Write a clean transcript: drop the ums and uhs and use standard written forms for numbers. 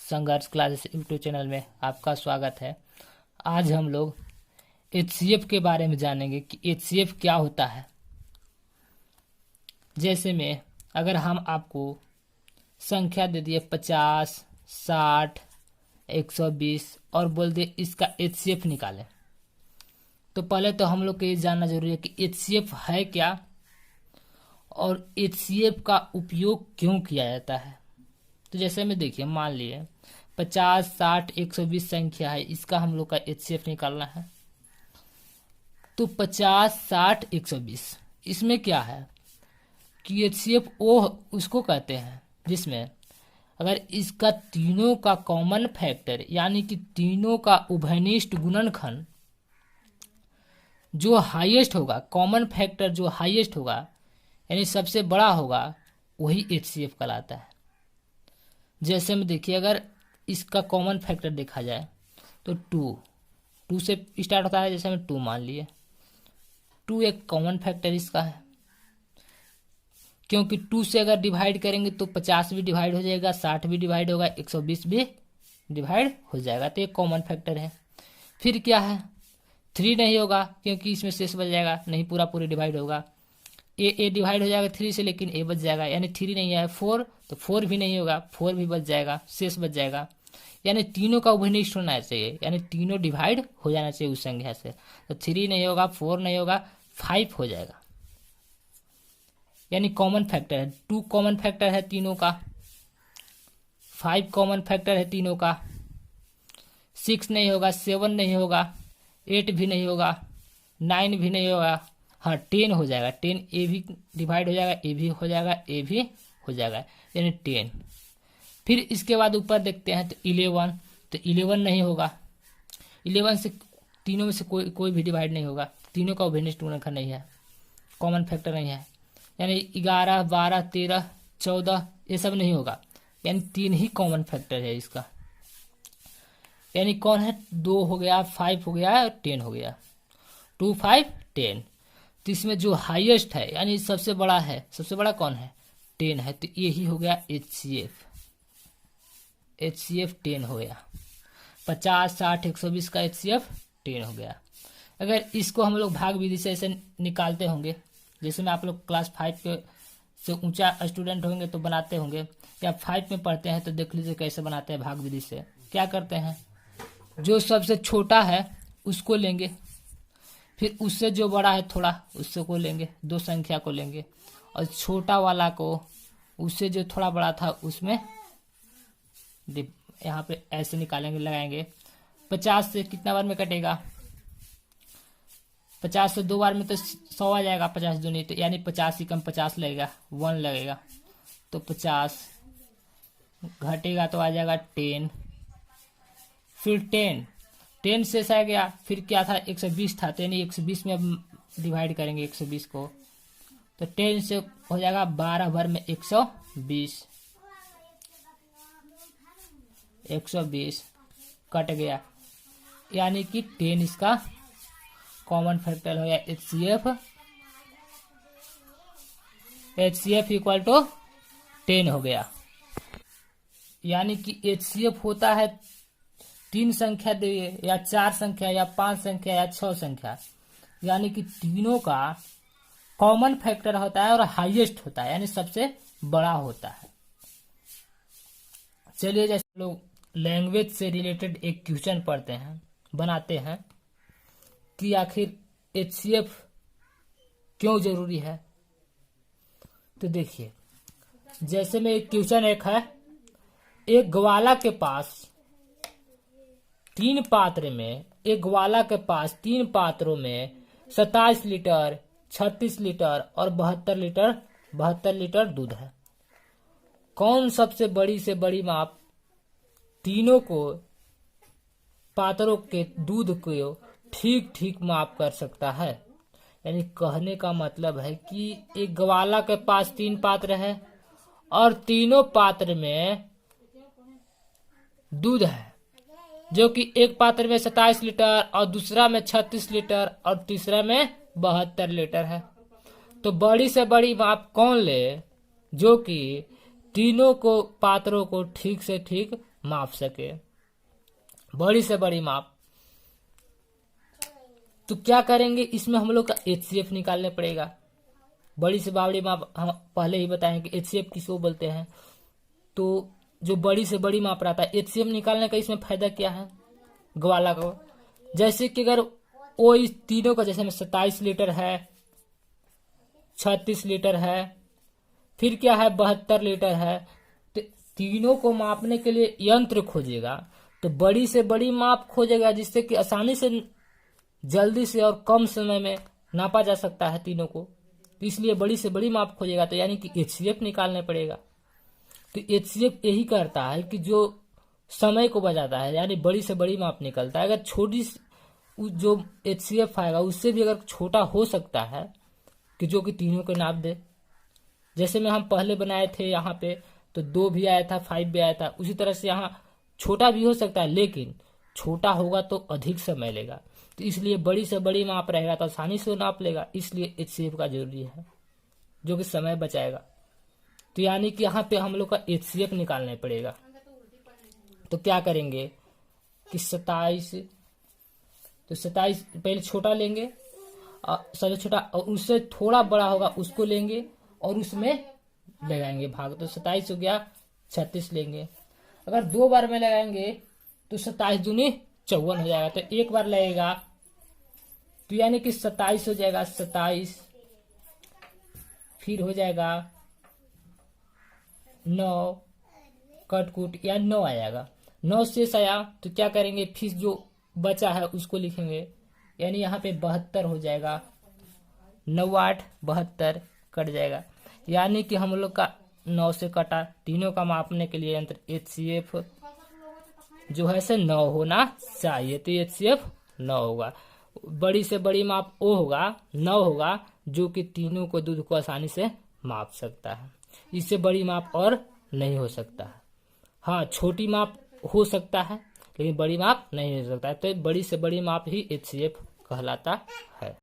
संघर्ष classes YouTube channel में आपका स्वागत है। आज हम लोग एचसीएफ के बारे में जानेंगे कि एचसीएफ क्या होता है। जैसे में अगर हम आपको संख्या दे दिए 50, 60, 120 और बोल दिए इसका एचसीएफ निकालें, तो पहले तो हम लोग को ये जानना जरूरी है कि एचसीएफ है क्या और एचसीएफ का उपयोग क्यों किया जाता है। तो जैसे में देखिए, मान लिए 50, 60, 120 संख्या है, इसका हम लोग का एचसीएफ निकालना है। तो 50, 60, 120 इसमें क्या है कि एचसीएफ वो उसको कहते हैं जिसमें अगर इसका तीनों का कॉमन फैक्टर यानी कि तीनों का उभयनिष्ठ गुणनखंड जो हाईएस्ट होगा, कॉमन फैक्टर जो हाईएस्ट होगा यानी सबसे बड़ा होगा, वही एचसीएफ कहलाता है। जैसे में देखिए, अगर इसका कॉमन फैक्टर देखा जाए तो 2 से स्टार्ट होता है। जैसे में 2 मान लिए, 2 एक कॉमन फैक्टर इसका है, क्योंकि 2 से अगर डिवाइड करेंगे तो 50 भी डिवाइड हो जाएगा, 60 भी डिवाइड होगा, 120 भी डिवाइड हो जाएगा, तो एक कॉमन फैक्टर है। फिर क्या है, 3 नहीं होगा क्योंकि इसमें शेष बच जाएगा, नहीं पूरा डिवाइड होगा। ए डिवाइड हो जाएगा 3 से, लेकिन ए बच जाएगा, यानी 3 नहीं है। 4 तो 4 भी नहीं होगा, 4 भी बच जाएगा, शेष बच जाएगा। यानी तीनों का उभयनिष्ठ होना चाहिए, यानी तीनों डिवाइड हो जाना चाहिए उस संख्या से। तो 3 नहीं होगा, 4 नहीं होगा, 5 हो जाएगा, यानी कॉमन फैक्टर है। 2 कॉमन फैक्टर है तीनों का, 5 कॉमन फैक्टर है तीनों का, 6 नहीं होगा, 7 नहीं होगा, 8 भी नहीं होगा, 9 भी नहीं होगा, हाँ 10 हो जाएगा। 10 ए भी डिवाइड हो जाएगा, ए भी हो जाएगा, ए भी हो जाएगा, यानी 10। फिर इसके बाद ऊपर देखते हैं तो 11, तो 11 नहीं होगा। 11 से तीनों में से कोई भी डिवाइड नहीं होगा, तीनों का उभयनिष्ठ गुणनखंड नहीं है, कॉमन फैक्टर नहीं है। यानी 11, 12, 13, 14 ये सब नहीं होगा, यानी 3 ही कॉमन फैक्टर है इसका। यानी कौन है, 2 हो गया, 5 हो गया और 10 हो गया, 2, 5, 10। तो इसमें जो हाईएस्ट है यानी सबसे बड़ा है, सबसे बड़ा कौन है, 10 है, तो यही हो गया एचसीएफ। एचसीएफ 10 हो गया। 50, 60, 120 का एचसीएफ 10 हो गया। अगर इसको हम लोग भाग विधि से ऐसे निकालते होंगे, जैसे में आप लोग क्लास 5 के से ऊंचा स्टूडेंट होंगे तो बनाते होंगे, या 5 में पढ़ते हैं तो देख लीजिए कैसे बनाते हैं भाग विधि से। क्या करते हैं, जो सबसे छोटा है उसको लेंगे, फिर उससे जो बड़ा है थोड़ा उससे को लेंगे, 2 संख्या को लेंगे, और छोटा वाला को उससे जो थोड़ा बड़ा था उसमें यहाँ पे ऐसे निकालेंगे, लगाएंगे। 50 से कितना बार में कटेगा, 50 से 2 बार में तो 100 आ जाएगा, 50 दूनी तो यानी 50 ही कम 50 लगेगा, 1 लगेगा, तो 50 घटेगा तो आ जाएगा 10। फिर 10 से आ गया, फिर क्या था 120 था, तो यानी 120 में अब डिवाइड करेंगे 120 को, तो 10 से हो जाएगा 12 भर में 120, 120 कट गया, यानी कि 10 इसका कॉमन फैक्टर हो गया एचसीएफ। एचसीएफ इक्वल टू 10 हो गया। यानी कि एचसीएफ होता है 3 संख्या दे, या 4 संख्या, या 5 संख्या, या 6 संख्या, यानी कि तीनों का कॉमन फैक्टर होता है और हाईएस्ट होता है, यानी सबसे बड़ा होता है। चलिए, जैसे लोग लैंग्वेज से रिलेटेड एक क्वेश्चन पढ़ते हैं, बनाते हैं कि आखिर एचसीएफ क्यों जरूरी है। तो देखिए, जैसे में एक क्वेश्चन एक है, एक ग्वाला के पास 3 पात्र में, एक ग्वाला के पास 3 पात्रों में 27 लीटर, 36 लीटर और 72 लीटर दूध है। कौन सबसे बड़ी से बड़ी माप तीनों को पात्रों के दूध को ठीक ठीक माप कर सकता है। यानी कहने का मतलब है कि एक ग्वाला के पास 3 पात्र है और तीनों पात्र में दूध है, जो कि एक पात्र में 27 लीटर और दूसरा में 36 लीटर और तीसरा में 72 लीटर है। तो बड़ी से बड़ी माप कौन ले, जो कि तीनों को पात्रों को ठीक से ठीक माप सके, बड़ी से बड़ी माप। तो क्या करेंगे, इसमें हम लोग का HCF निकालने पड़ेगा। बड़ी से बड़ी माप हम पहले ही बताएं कि HCF किसको बोलते हैं। तो जो बड़ी से बड़ी माप रहता है, HCF निकालने का इसमें फायदा क्या है ग्वाला को। जैसे कि अगर वो इस तीनों का, जैसे में 27 लीटर है, 36 लीटर है, फिर क्या है 72 लीटर है, तो तीनों को मापने के लिए यंत्र खोजेगा। तो बड़ी से बड़ी माप खोजेगा जिससे कि आसानी से, जल्दी से और कम समय में नापा जा सकता है तीनों को। तो इसलिए बड़ी से बड़ी माप खोजेगा, तो यानी कि HCF निकालने पड़ेगा। तो HCF यही करता है कि जो समय को बचाता है, यानी बड़ी से बड़ी माप निकलता है। अगर छोटी जो HCF आएगा उससे भी अगर छोटा हो सकता है कि जो कि तीनों को नाप दे। जैसे में हम पहले बनाए थे यहाँ पे, तो 2 भी आया था, 5 भी आया था। उसी तरह से यहाँ छोटा भी हो सकता है, लेकिन छोटा होगा तो अधिक समय लेगा। तो इसलिए बड़ी से बड़ी माप रहेगा तो आसानी से नाप लेगा, इसलिए HCF का जरूरी है, जो कि समय बचाएगा। तो यानी कि यहाँ पे हम लोग का HCF निकालना पड़ेगा। तो क्या करेंगे कि 27, तो 27 पहले छोटा लेंगे, सबसे छोटा, और उससे थोड़ा बड़ा होगा उसको लेंगे और उसमें लगाएंगे भाग। तो 27 हो गया, 36 लेंगे। अगर 2 बार में लगाएंगे तो 27 दूनी 54 हो जाएगा। तो एक बार लगेगा तो यानी कि 27 हो जाएगा, 27, फिर हो जाएगा 9, कटकुट या 9 आएगा, 9 शेष आया। तो क्या करेंगे, फिर जो बचा है उसको लिखेंगे, यानी यहाँ पे 72 हो जाएगा, 9 8 72 कट जाएगा। यानी कि हम लोग का 9 से कटा। तीनों का मापने के लिए यंत्र HCF जो है से 9 होना चाहिए। तो HCF 9 होगा। बड़ी से बड़ी माप वो होगा 9 होगा, जो कि तीनों को दूध को आसानी से माप सकता है। इससे बड़ी माप और नहीं हो सकता है। हाँ, छोटी माप हो सकता है लेकिन बड़ी माप नहीं हो सकता है। तो बड़ी से बड़ी माप ही HCF कहलाता है।